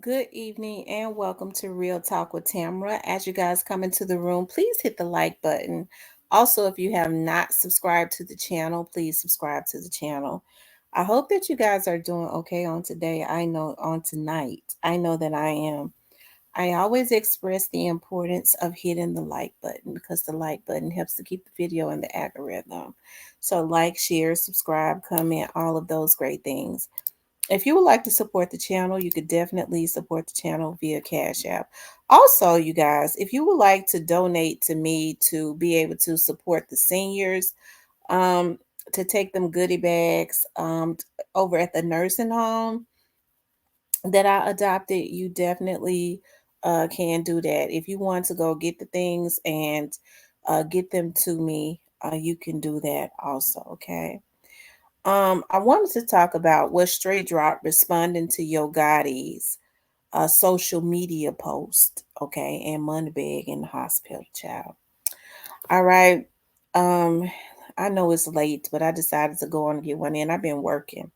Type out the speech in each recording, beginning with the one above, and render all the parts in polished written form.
Good evening and welcome to Real Talk with Tamara. As you guys come into the room, please hit the like button. Also, if you have not subscribed to the channel, please subscribe to the channel. I hope that you guys are doing okay on today. I know on tonight. I know that I am. I always express the importance of hitting the like button because the like button helps to keep the video in the algorithm. So, like, share, subscribe, comment, all of those great things. If you would like to support the channel, you could definitely support the channel via Cash App. Also, you guys, if you would like to donate to me to be able to support the seniors, um, to take them goodie bags over at the nursing home that I adopted, you definitely can do that. If you want to go get the things and get them to me, you can do that also, okay? I wanted to talk about what straight drop responding to Yogotti's social media post, okay, and Moneybagg in the hospital, child. All right. Um, I know it's late, but I decided to go on and get one in. I've been working.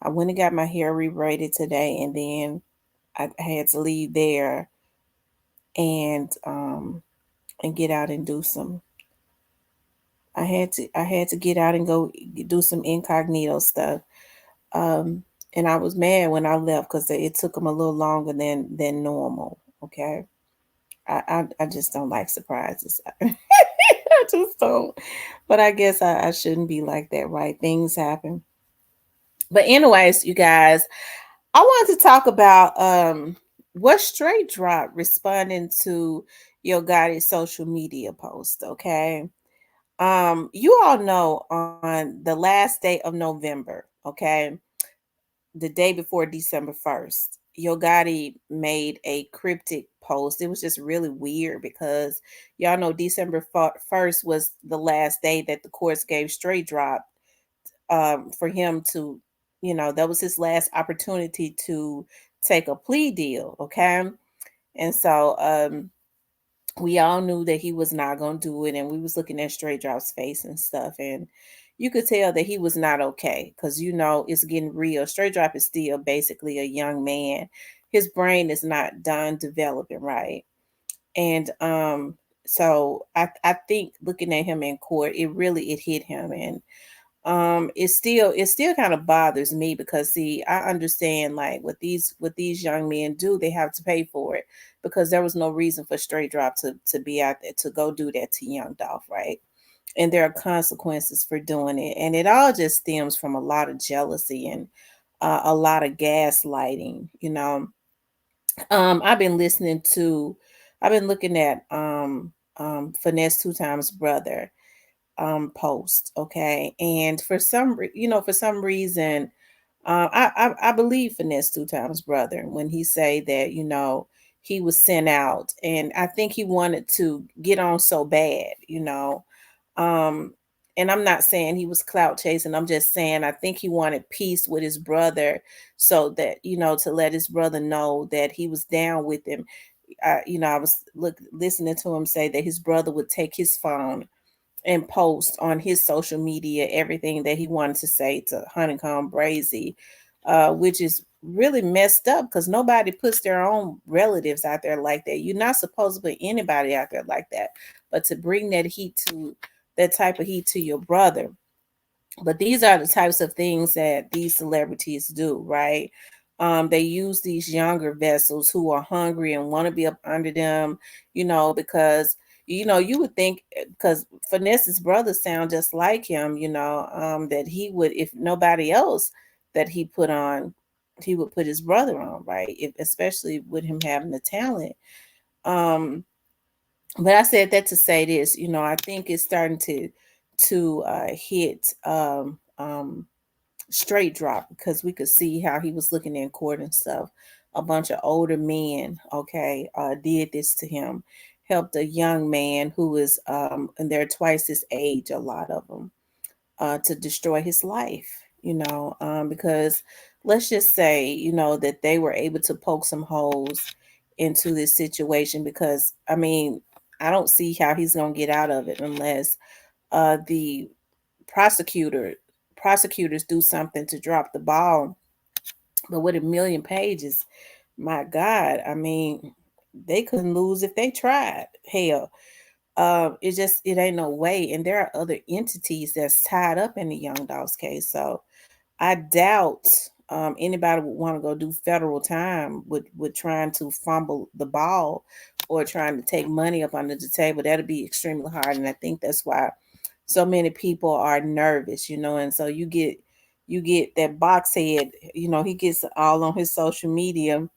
I went and got my hair rebraided today, and then I had to leave there and get out and do some. I had to get out and go do some incognito stuff. Um, and I was mad when I left because it took them a little longer than normal. Okay, I just don't like surprises. I just don't. But I guess I shouldn't be like that, right? Things happen. But anyways, you guys, I wanted to talk about what straight drop responding to your guys' social media post. Okay, you all know on the last day of November. Okay, the day before December 1st, Yogatti made a cryptic post. It was just really weird because y'all know December 1st was the last day that the courts gave straight drop for him to, that was his last opportunity to take a plea deal. Okay. And so we all knew that he was not going to do it, and we was looking at straight drop's face and stuff, and you could tell that he was not okay because it's getting real. Straight drop is still basically a young man. His brain is not done developing, right? And so I think looking at him in court, it hit him. And it still kind of bothers me because, see, I understand, like, what these young men do, they have to pay for it, because there was no reason for straight drop to be out there to go do that to young Dolph, right? And there are consequences for doing it, and it all just stems from a lot of jealousy and a lot of gaslighting. I've been looking at Finesse Two Times brother post, okay? And for some reason, I believe Finesse Two Times brother when he say that, he was sent out, and I think he wanted to get on so bad, um and I'm not saying he was clout chasing. I'm just saying I think he wanted peace with his brother, so that, to let his brother know that he was down with him. I was listening to him say that his brother would take his phone and post on his social media everything that he wanted to say to Honeycomb Brazy, which is really messed up because nobody puts their own relatives out there like that. You're not supposed to put anybody out there like that, but to bring that type of heat to your brother. But these are the types of things that these celebrities do, right? They use these younger vessels who are hungry and want to be up under them, because you would think, because Finesse's brother sound just like him, that he would, if nobody else that he put on, he would put his brother on, right? Especially with him having the talent. Um, but I said that to say this, I think it's starting to hit straight drop, because we could see how he was looking in court and stuff. A bunch of older men, okay, did this to him, helped a young man who is and they're twice his age, a lot of them, to destroy his life, because let's just say, that they were able to poke some holes into this situation, because I mean, I don't see how he's going to get out of it unless the prosecutor prosecutors do something to drop the ball. But with a million pages, My God, I mean, they couldn't lose if they tried. Hell, it ain't no way. And there are other entities that's tied up in the Young Dogs case. So I doubt anybody would want to go do federal time with trying to fumble the ball or trying to take money up under the table. That'd be extremely hard, and I think that's why so many people are nervous, and so you get that box head, he gets all on his social media,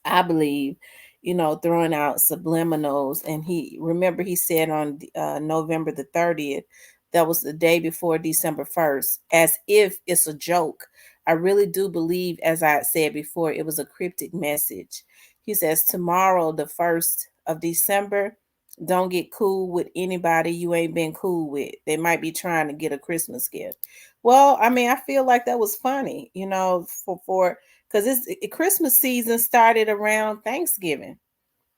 I believe, throwing out subliminals. And he said on November the 30th, that was the day before December 1st, as if it's a joke. I really do believe, as I had said before, it was a cryptic message. He says, tomorrow, the 1st of December, don't get cool with anybody you ain't been cool with. They might be trying to get a Christmas gift. Well, I mean, I feel like that was funny, for because Christmas season started around Thanksgiving,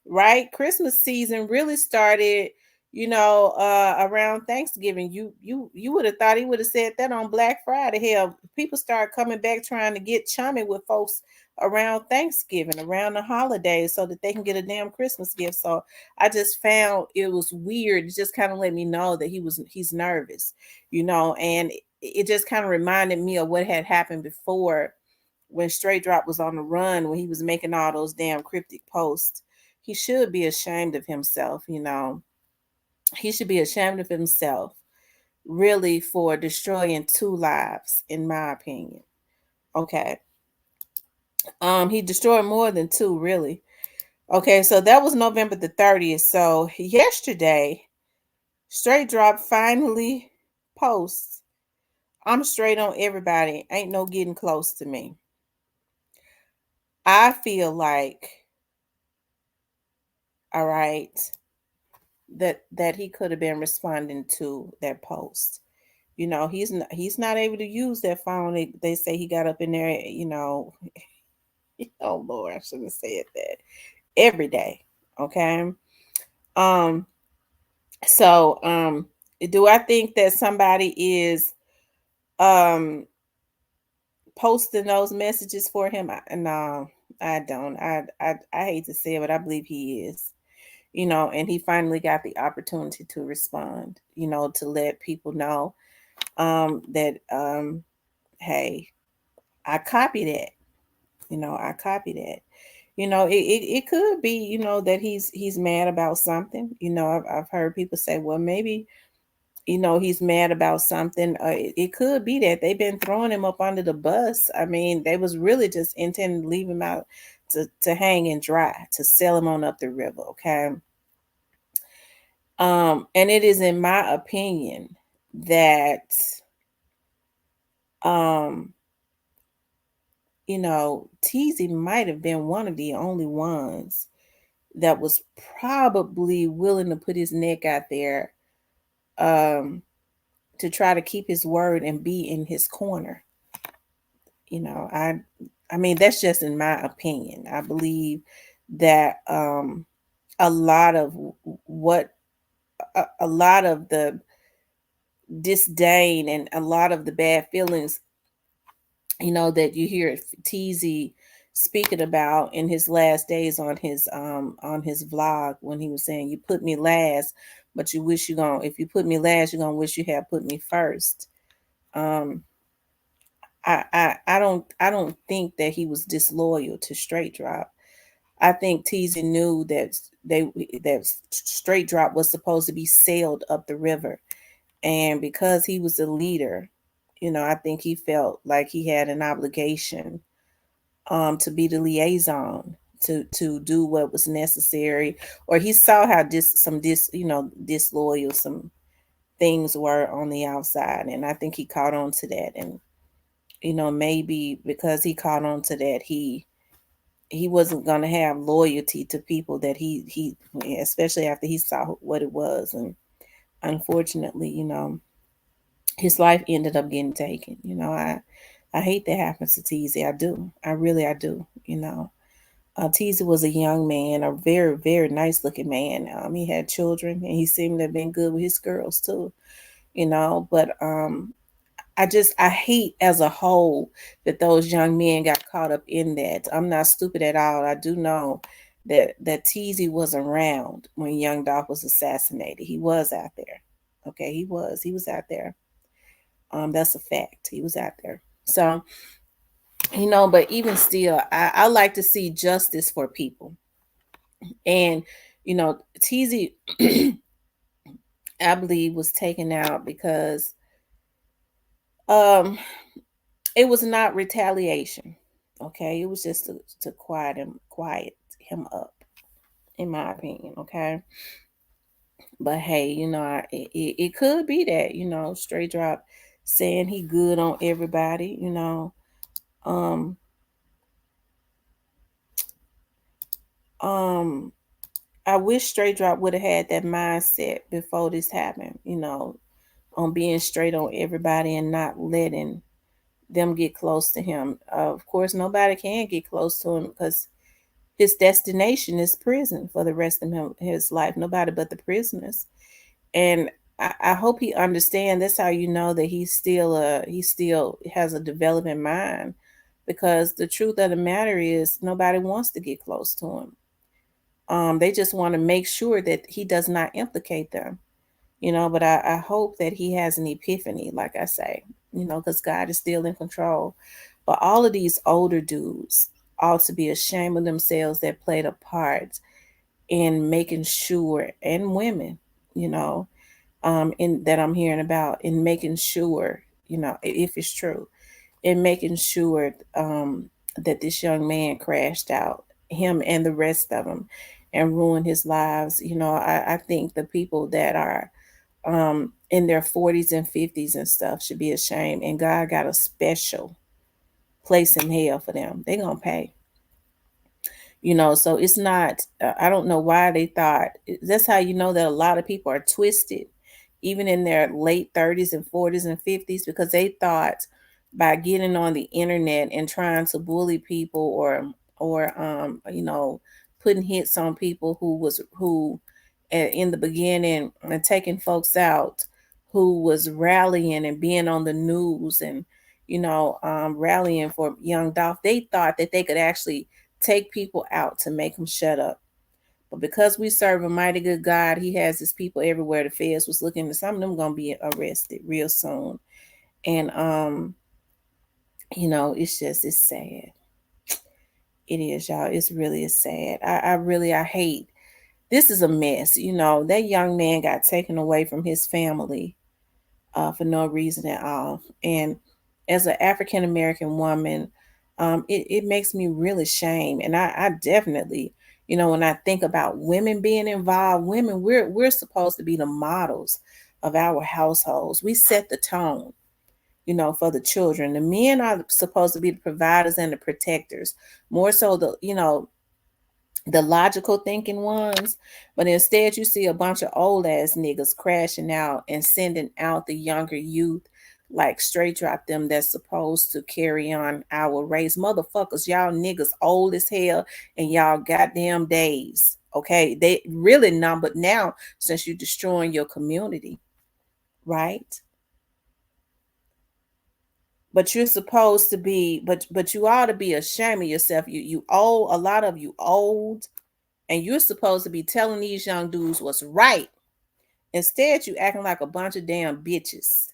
right? Christmas season really started, around Thanksgiving. You would have thought he would have said that on Black Friday. Hell, people start coming back trying to get chummy with folks around Thanksgiving, around the holidays, so that they can get a damn Christmas gift. So I just found it was weird. It just kind of let me know that he's nervous, and it just kind of reminded me of what had happened before when Straight Drop was on the run, when he was making all those damn cryptic posts. He should be ashamed of himself. He should be ashamed of himself, really, for destroying two lives, in my opinion. Okay. He destroyed more than two, really. Okay, so that was November the 30th. So yesterday, Straight Drop finally posts, I'm straight on everybody. Ain't no getting close to me. I feel like, all right, that he could have been responding to that post. He's not able to use that phone. They say he got up in there, oh Lord, I shouldn't have said that. Every day. Okay. Um, so do I think that somebody is um posting those messages for him? No, I don't. I hate to say it, but I believe he is. And he finally got the opportunity to respond, to let people know that hey, I copy that. I copy that. It could be, that he's mad about something. I've heard people say, well, maybe, he's mad about something. It could be that they've been throwing him up under the bus. I mean, they was really just intending to leave him out to hang and dry, to sell him on up the river. Okay. And it is in my opinion that um Teasy might have been one of the only ones that was probably willing to put his neck out there um to try to keep his word and be in his corner. You know, I mean that's just in my opinion. I believe that a lot of what a lot of the disdain and a lot of the bad feelings, that you hear Teasy speaking about in his last days on his vlog, when he was saying, you put me last, but you wish you gonna if you put me last, you're gonna wish you had put me first. um I don't think that he was disloyal to Straight Drop. I think Teasy knew that Straight Drop was supposed to be sailed up the river, and because he was a leader, I think he felt like he had an obligation to be the liaison, to do what was necessary, or he saw how disloyal some things were on the outside, and I think he caught on to that. And maybe because he caught on to that, he wasn't going to have loyalty to people that he especially after he saw what it was. And unfortunately, his life ended up getting taken. I hate that happens to Teasy. I do. I do. Teasy was a young man, a very, very nice looking man. He had children, and he seemed to have been good with his girls too. But I hate as a whole that those young men got caught up in that. I'm not stupid at all. I do know that Teasy was around when Young Dolph was assassinated. He was out there. Okay, he was. He was out there. That's a fact. He was out there. So, but even still, I like to see justice for people. And, Teasy, I believe, was taken out because um it was not retaliation. Okay, it was just to quiet him up, in my opinion. Okay, but hey, it could be that Straight Drop saying he good on everybody. Um, um, I wish Straight Drop would have had that mindset before this happened. On being straight on everybody and not letting them get close to him. Of course, nobody can get close to him because his destination is prison for the rest of his life. Nobody but the prisoners. And I hope he understands. That's how you know that he still has a developing mind, because the truth of the matter is nobody wants to get close to him. They just want to make sure that he does not implicate them. But I hope that he has an epiphany, like I say, because God is still in control. But all of these older dudes ought to be ashamed of themselves that played a part in making sure, and women, you know, in that I'm hearing about, in making sure, if it's true, in making sure that this young man crashed out, him and the rest of them, and ruined his lives. I think the people that are in their 40s and 50s and stuff should be ashamed. And God got a special place in hell for them. They're going to pay. So it's not, I don't know why they thought. That's how you know that a lot of people are twisted, even in their late 30s and 40s and 50s, because they thought by getting on the internet and trying to bully people, or putting hits on people who in the beginning, and taking folks out, who was rallying and being on the news, and rallying for Young Dolph. They thought that they could actually take people out to make them shut up. But because we serve a mighty good God, he has his people everywhere. The feds was looking, to some of them gonna be arrested real soon. And it's sad. It is, y'all. It's really sad. I hate, this is a mess. That young man got taken away from his family for no reason at all. And as an African American woman, it makes me really shame. And I definitely, when I think about women being involved, women, we're supposed to be the models of our households. We set the tone, for the children. The men are supposed to be the providers and the protectors, more so the logical thinking ones. But instead you see a bunch of old ass niggas crashing out and sending out the younger youth, like Straight Drop them, that's supposed to carry on our race. Motherfuckers, y'all niggas old as hell, and y'all goddamn days. Okay, they really numbered now, since you're destroying your community, right? But you're supposed to be, but you ought to be ashamed of yourself. You old, a lot of you old, and you're supposed to be telling these young dudes what's right. Instead, you acting like a bunch of damn bitches,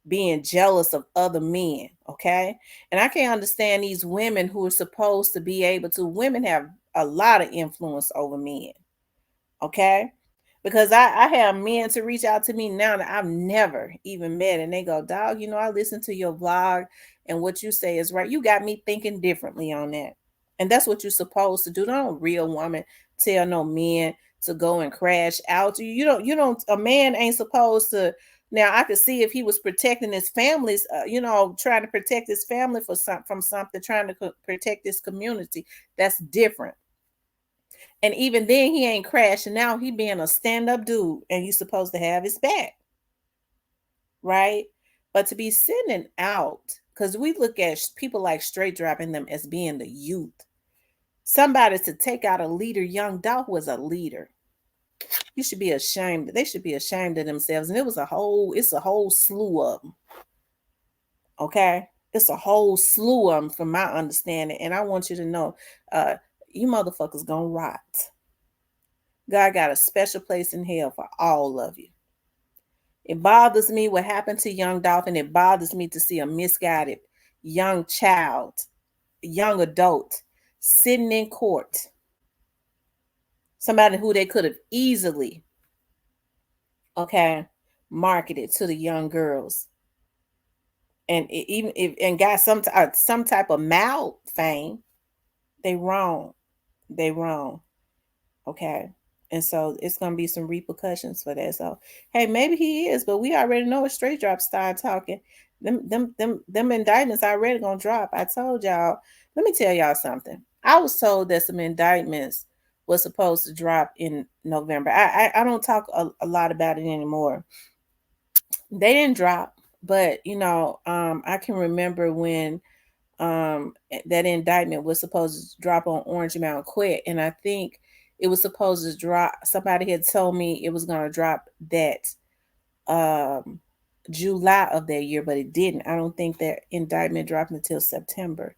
being jealous of other men. Okay. And I can't understand these women who are supposed to be able to. Women have a lot of influence over men. Okay. Because I have men to reach out to me now that I've never even met, and they go, dog, I listen to your vlog, and what you say is right. You got me thinking differently on that. And that's what you're supposed to do. Don't real woman tell no men to go and crash out. You don't, a man ain't supposed to. Now I could see if he was protecting his families, trying to protect his family from something, trying to protect his community. That's different. And even then, he ain't crashing out. He being a stand-up dude, and you supposed to have his back, right? But to be sending out, because we look at people like Straight Dropping them as being the youth. Somebody to take out a leader. Young Dolph was a leader. You should be ashamed. They should be ashamed of themselves. And it's a whole slew of them. Okay? It's a whole slew of them from my understanding. And I want you to know, you motherfuckers gonna rot. God got a special place in hell for all of you. It bothers me what happened to young Dolphin. It bothers me to see a misguided young child, young adult, sitting in court. Somebody who they could have easily, okay, marketed to the young girls, and even if and got some type of mal fame. They wrong. They wrong. Okay. And so it's gonna be some repercussions for that. So hey, maybe he is, but we already know a straight drop started talking. Them indictments already gonna drop. I told y'all. Let me tell y'all something. I was told that some indictments was supposed to drop in November. I don't talk a lot about it anymore. They didn't drop, but I can remember when that indictment was supposed to drop on Orange Mountain Quick, and I think it was supposed to drop. Somebody had told me it was going to drop that um July of that year, but it didn't. I don't think that indictment dropped until September.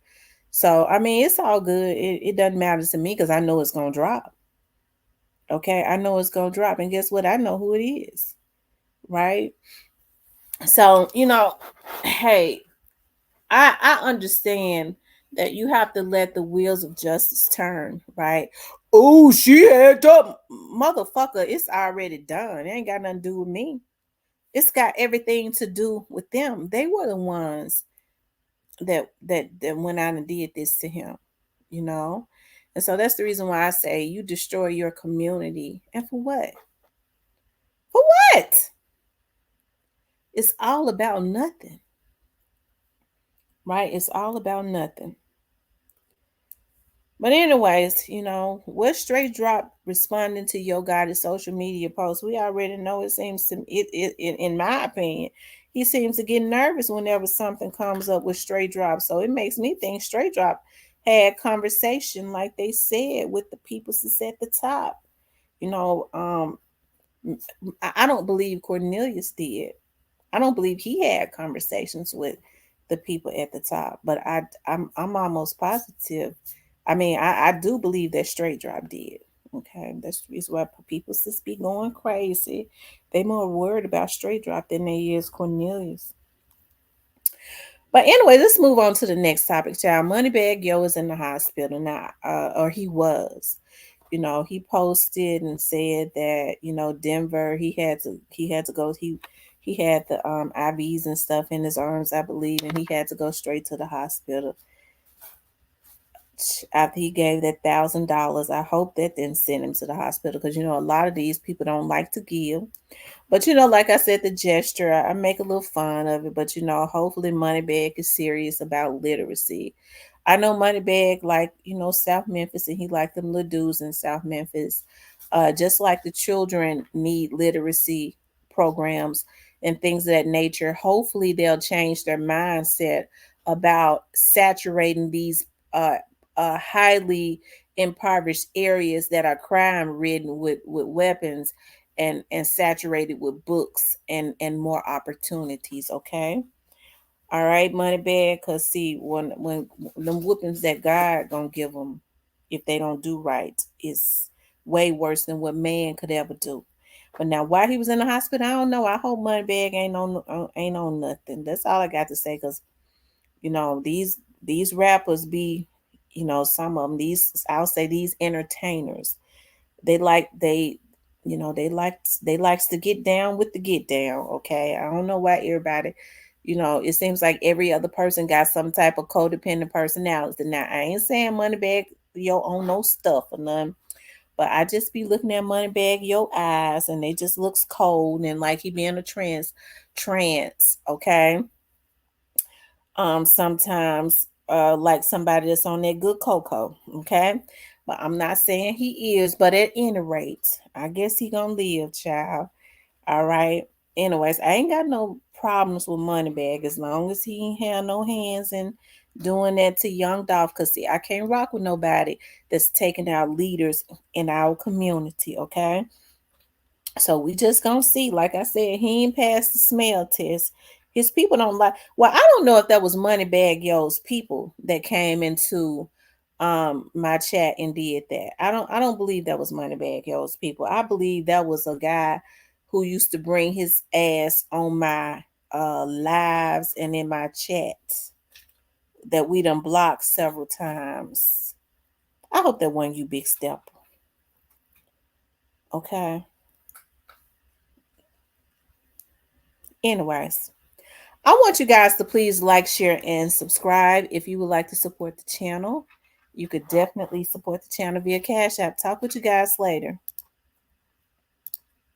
So I mean, it's all good. It doesn't matter to me because I know it's going to drop. Okay, I know it's going to drop, and guess what? I know who it is, right? So hey, I understand that you have to let the wheels of justice turn, right? Oh, she had up, motherfucker. It's already done. It ain't got nothing to do with me. It's got everything to do with them. They were the ones that went out and did this to him, you know. And so that's the reason why I say you destroy your community, and for what? For what? It's all about nothing, right? It's all about nothing. But anyways, what straight drop responding to Yo Gotti's social media posts, we already know it seems to in my opinion, he seems to get nervous whenever something comes up with straight drop. So it makes me think straight drop had conversation like they said with the people that's at the top. You know, um, I don't believe Cornelius did. I don't believe he had conversations with the people at the top, but I'm almost positive. I mean, I do believe that Straight Drop did. Okay, that's the reason why people just be going crazy. They more worried about Straight Drop than they is Cornelius. But anyway, let's move on to the next topic, child. Moneybagg Yo is in the hospital now, or he was. He posted and said that Denver, he had to go. He had the IVs and stuff in his arms, I believe, and he had to go straight to the hospital after he gave that $1,000. I hope that didn't send him to the hospital because a lot of these people don't like to give. But like I said, the gesture, I make a little fun of it. But hopefully Moneybagg is serious about literacy. I know Moneybagg, like, South Memphis, and he like them little dudes in South Memphis. Just like the children need literacy programs and things of that nature. Hopefully they'll change their mindset about saturating these highly impoverished areas that are crime ridden with weapons and saturated with books and more opportunities. Okay. All right, Moneybagg, cause see when them whoopings that God gonna give them if they don't do right is way worse than what man could ever do. But now, why he was in the hospital, I don't know. I hope Moneybagg ain't on nothing. That's all I got to say. Cause these rappers be, some of them, these, I'll say, these entertainers, they like they likes to get down with the get down. Okay, I don't know why everybody, it seems like every other person got some type of codependent personality. Now I ain't saying Moneybagg Yo own no stuff or none, but I just be looking at Moneybagg Yo eyes and they just looks cold and like he be in a trance. Okay. Sometimes like somebody that's on that good cocoa. Okay. But I'm not saying he is, but at any rate, I guess he gonna live, child. All right. Anyways, I ain't got no problems with Moneybagg as long as he ain't have no hands in doing that to Young Dolph. Cause see, I can't rock with nobody that's taking out leaders in our community. Okay. So we just gonna see. Like I said, he ain't passed the smell test. His people don't like. Well, I don't know if that was Moneybagg Yo's people that came into my chat and did that. I don't believe that was Moneybagg Yo's people. I believe that was a guy who used to bring his ass on my lives and in my chat that we done blocked several times. I hope that wasn't you, Big Step. Okay. Anyways, I want you guys to please like, share, and subscribe. If you would like to support the channel, you could definitely support the channel via Cash App. Talk with you guys later.